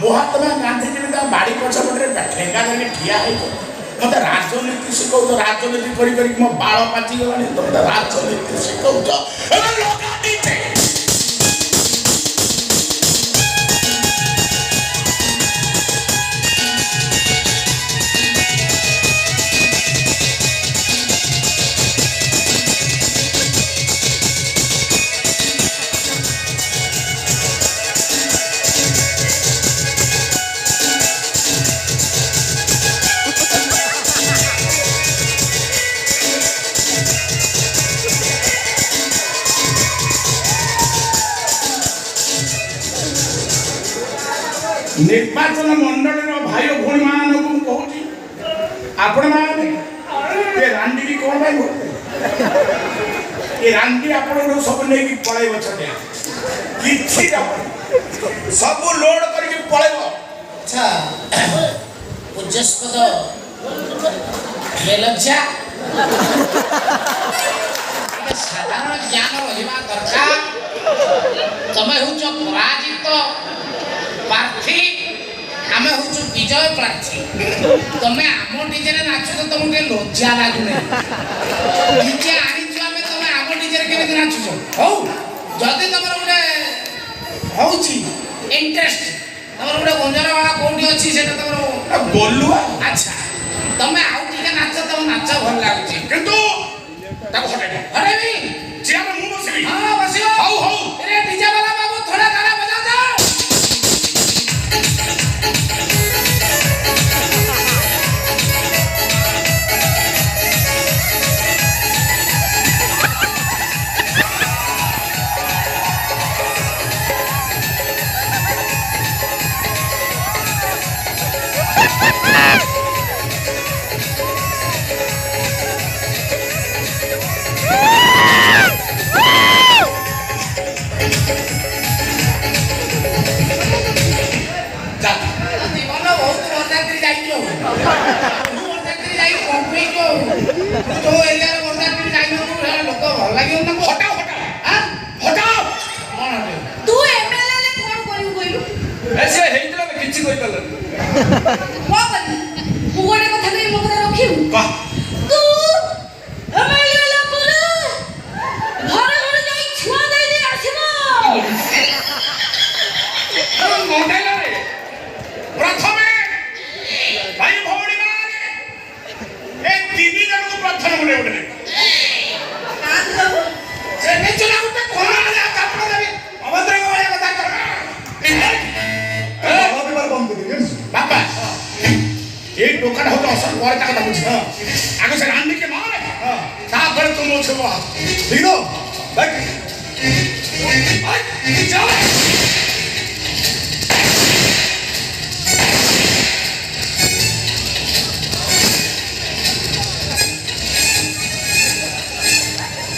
महात्मा गांधी जी बाड़ी पछपटे ठेंगा धरिक ठिया मत राजनीति शिखौ राजनीति कर मो बाल पाची गलानी तुम राजनीति शिखौ निर्वाचन मंडल भाई भौणी मानक कहूँ आपण मैंने रांडी की कौन भाई ये रांडी आप सब नहीं पलैब छटिया कि सब लोड करके पलैब। अच्छा पूज्यस्पद बेलज्जा साधारण ज्ञान रहा दरकार तमें हूँ पराजित प्रार्थी आम हूँ विजय प्रार्थी तमें आम डीजे नाचुच तुमको लज्जा लगुना डीजे आनी आम तुम आम डीजे केमी नाचुच हौ जदि तुम गोटे इंटरेस्ट तुम गोटे गंजर वाला कौटी अच्छी से गोलुआ अच्छा तुम आउ टे नाच तुम नाच भल लगुच किंतु हटेबी चेयर मु बसबी हां बसियो हौ हौ अरे डीजे वाला बाबू थोड़ा गाना बजा दो। आगे से रांडी के मारे साथ बड़े तुम लोग छुपा ठीक हो बैठ चल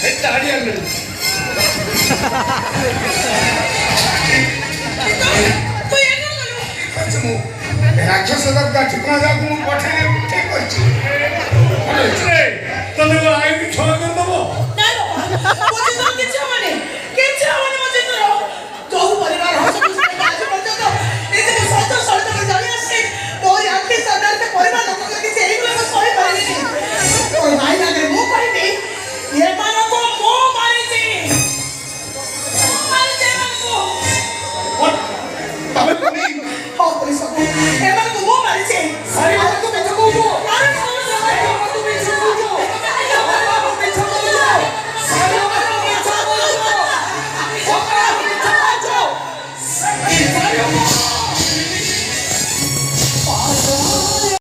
इतना आइडिया मिल तो ये ना करो अच्छा मु राक्षस का ठिकाना जा को पठे ठीक अछि अरे तने आई भी छोड़ कर दबो नालो मुझे तो किछ माने मुझे तो परिवार हस खुशी बाज बच्चा तो ए जे सतो सतो में जानी आसे मोर आके सरदार के परिवार लोग के से एक लोग सही पारे और भाई ना करे मु पारे नहीं ये मानो को मो मारे छी को तबे नहीं हो पुलिस को ए मानो को मो मारे छी